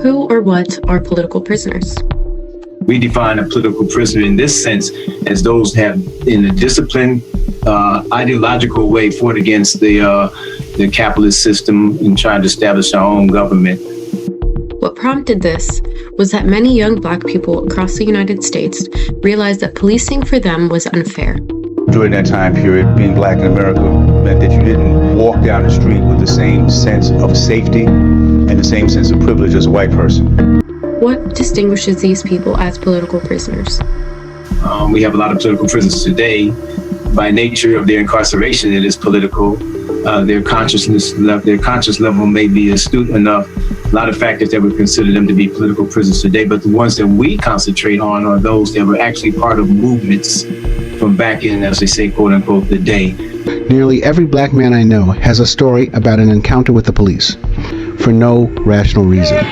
Who or what are political prisoners? We define a political prisoner in this sense as those who have, in a disciplined, ideological way, fought against the capitalist system and tried to establish our own government. What prompted this was that many young Black people across the United States realized that policing for them was unfair. During that time period, being Black in America meant that you didn't walk down the street with the same sense of safety and the same sense of privilege as a white person. What distinguishes these people as political prisoners? We have a lot of political prisoners today. By nature of their incarceration, it is political. Their conscious level may be astute enough. A lot of factors that would consider them to be political prisoners today, but the ones that we concentrate on are those that were actually part of movements from back in, as they say, quote unquote, the day. Nearly every Black man I know has a story about an encounter with the police for no rational reason.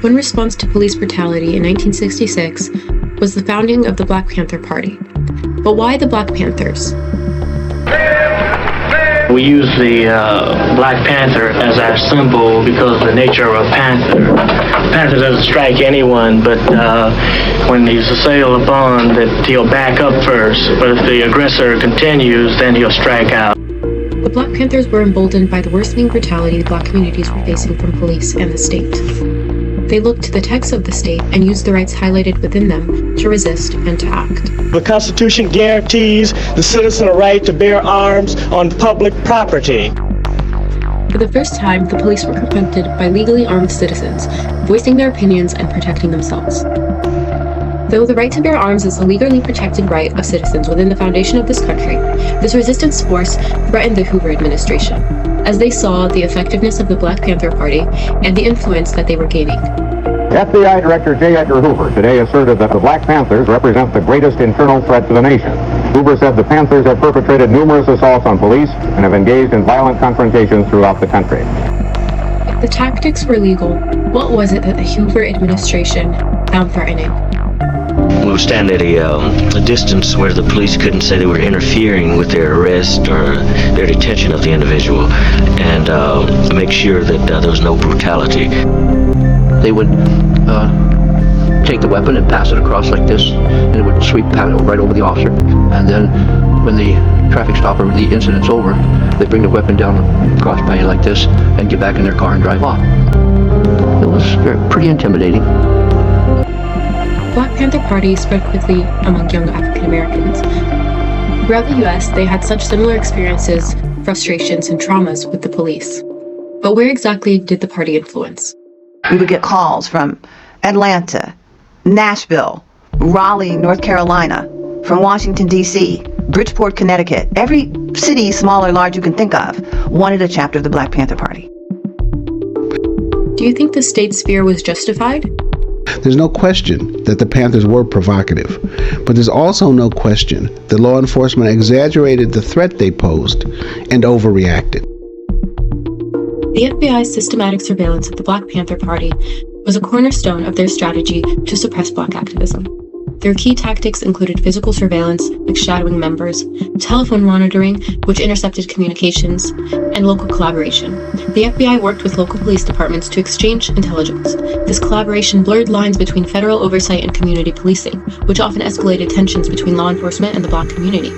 One response to police brutality in 1966 was the founding of the Black Panther Party. But why the Black Panthers? We use the Black Panther as our symbol because of the nature of a panther. The panther doesn't strike anyone, but when he's assailed upon, that he'll back up first. But if the aggressor continues, then he'll strike out. The Black Panthers were emboldened by the worsening brutality Black communities were facing from police and the state. They looked to the text of the state and used the rights highlighted within them to resist and to act. The Constitution guarantees the citizen a right to bear arms on public property. For the first time, the police were confronted by legally armed citizens, voicing their opinions and protecting themselves. Though the right to bear arms is a legally protected right of citizens within the foundation of this country, this resistance force threatened the Hoover administration, as they saw the effectiveness of the Black Panther Party and the influence that they were gaining. FBI Director J. Edgar Hoover today asserted that the Black Panthers represent the greatest internal threat to the nation. Hoover said the Panthers have perpetrated numerous assaults on police and have engaged in violent confrontations throughout the country. If the tactics were legal, what was it that the Hoover administration found threatening? We would stand at a distance where the police couldn't say they were interfering with their arrest or their detention of the individual, and make sure that there was no brutality. They would take the weapon and pass it across like this, and it would sweep right over the officer. And then when the traffic stop or the incident's over, they bring the weapon down across by you like this and get back in their car and drive off. It was pretty intimidating. The Black Panther Party spread quickly among young African Americans. Throughout the U.S., they had such similar experiences, frustrations, and traumas with the police. But where exactly did the party influence? We would get calls from Atlanta, Nashville, Raleigh, North Carolina, from Washington, D.C., Bridgeport, Connecticut. Every city, small or large you can think of, wanted a chapter of the Black Panther Party. Do you think the state's fear was justified? There's no question that the Panthers were provocative, but there's also no question that law enforcement exaggerated the threat they posed and overreacted. The FBI's systematic surveillance of the Black Panther Party was a cornerstone of their strategy to suppress Black activism. Their key tactics included physical surveillance, like shadowing members, telephone monitoring, which intercepted communications, and local collaboration. The FBI worked with local police departments to exchange intelligence. This collaboration blurred lines between federal oversight and community policing, which often escalated tensions between law enforcement and the Black community.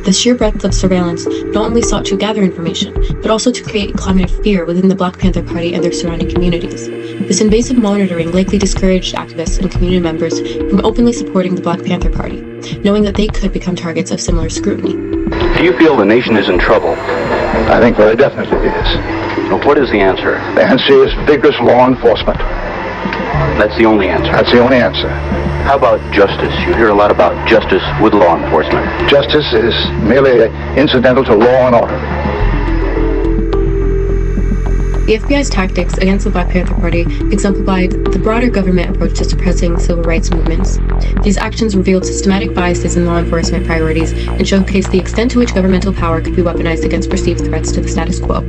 The sheer breadth of surveillance not only sought to gather information, but also to create a climate of fear within the Black Panther Party and their surrounding communities. This invasive monitoring likely discouraged activists and community members from openly supporting the Black Panther Party, knowing that they could become targets of similar scrutiny. Do you feel the nation is in trouble? I think very definitely it is. Well, what is the answer? The answer is vigorous law enforcement. That's the only answer? That's the only answer. How about justice? You hear a lot about justice with law enforcement. Justice is merely incidental to law and order. The FBI's tactics against the Black Panther Party exemplified the broader government approach to suppressing civil rights movements. These actions revealed systematic biases in law enforcement priorities and showcased the extent to which governmental power could be weaponized against perceived threats to the status quo.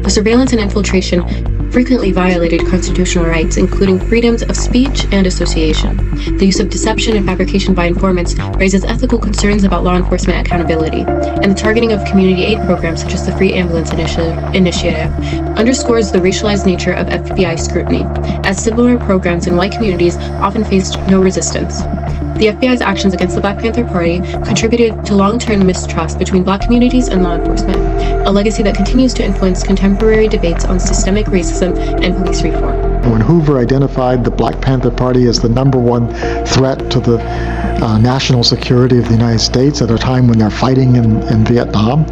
The surveillance and infiltration frequently violated constitutional rights, including freedoms of speech and association. The use of deception and fabrication by informants raises ethical concerns about law enforcement accountability, and the targeting of community aid programs such as the Free Ambulance Initiative underscores the racialized nature of FBI scrutiny, as similar programs in white communities often faced no resistance. The FBI's actions against the Black Panther Party contributed to long-term mistrust between Black communities and law enforcement, a legacy that continues to influence contemporary debates on systemic racism and police reform. When Hoover identified the Black Panther Party as the #1 threat to the national security of the United States at a time when they're fighting in Vietnam,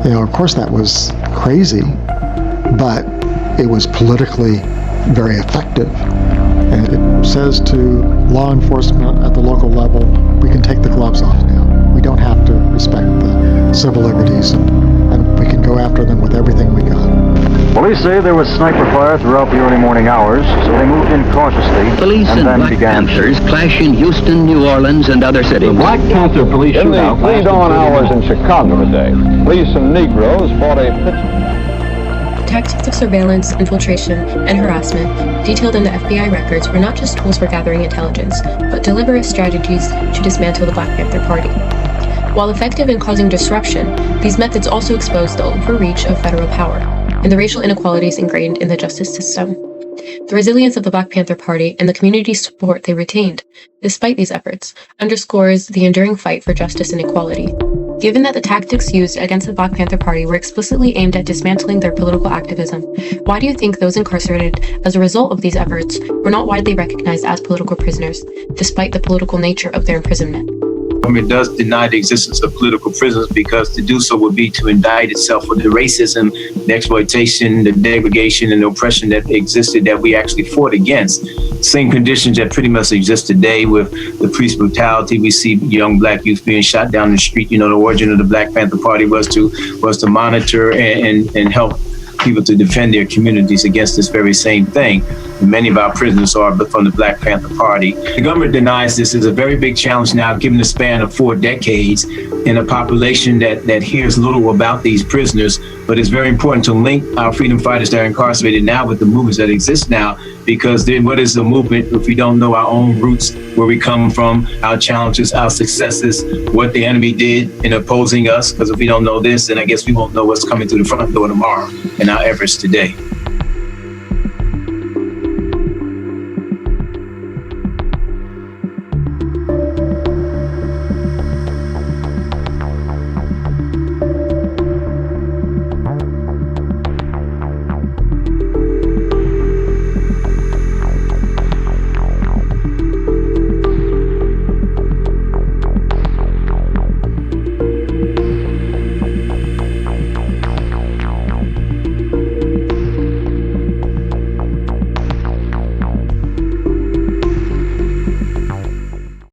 of course that was crazy, but it was politically very effective. And it says to law enforcement at the local level, we can take the gloves off now. We don't have to respect the civil liberties, and we can go after them with everything we got. Police say there was sniper fire throughout the early morning hours, so they moved in cautiously. Police and then Black began Panthers clash in Houston, New Orleans, and other cities. The Black Panther police shootout. In the pre-dawn hours in Chicago today, police and Negroes fought a Tactics of surveillance, infiltration, and harassment detailed in the FBI records were not just tools for gathering intelligence, but deliberate strategies to dismantle the Black Panther Party. While effective in causing disruption, these methods also exposed the overreach of federal power and the racial inequalities ingrained in the justice system. The resilience of the Black Panther Party and the community support they retained, despite these efforts, underscores the enduring fight for justice and equality. Given that the tactics used against the Black Panther Party were explicitly aimed at dismantling their political activism, why do you think those incarcerated as a result of these efforts were not widely recognized as political prisoners, despite the political nature of their imprisonment? It does deny the existence of political prisoners because to do so would be to indict itself for the racism, the exploitation, the degradation, and the oppression that existed that we actually fought against. Same conditions that pretty much exist today with the police brutality. We see young Black youth being shot down the street. The origin of the Black Panther Party was to monitor and help people to defend their communities against this very same thing. And many of our prisoners are from the Black Panther Party. The government denies this is a very big challenge now, given the span of 4 decades in a population that hears little about these prisoners. But it's very important to link our freedom fighters that are incarcerated now with the movements that exist now, because then what is the movement if we don't know our own roots, where we come from, our challenges, our successes, what the enemy did in opposing us? Because if we don't know this, then I guess we won't know what's coming through the front door tomorrow in our efforts today.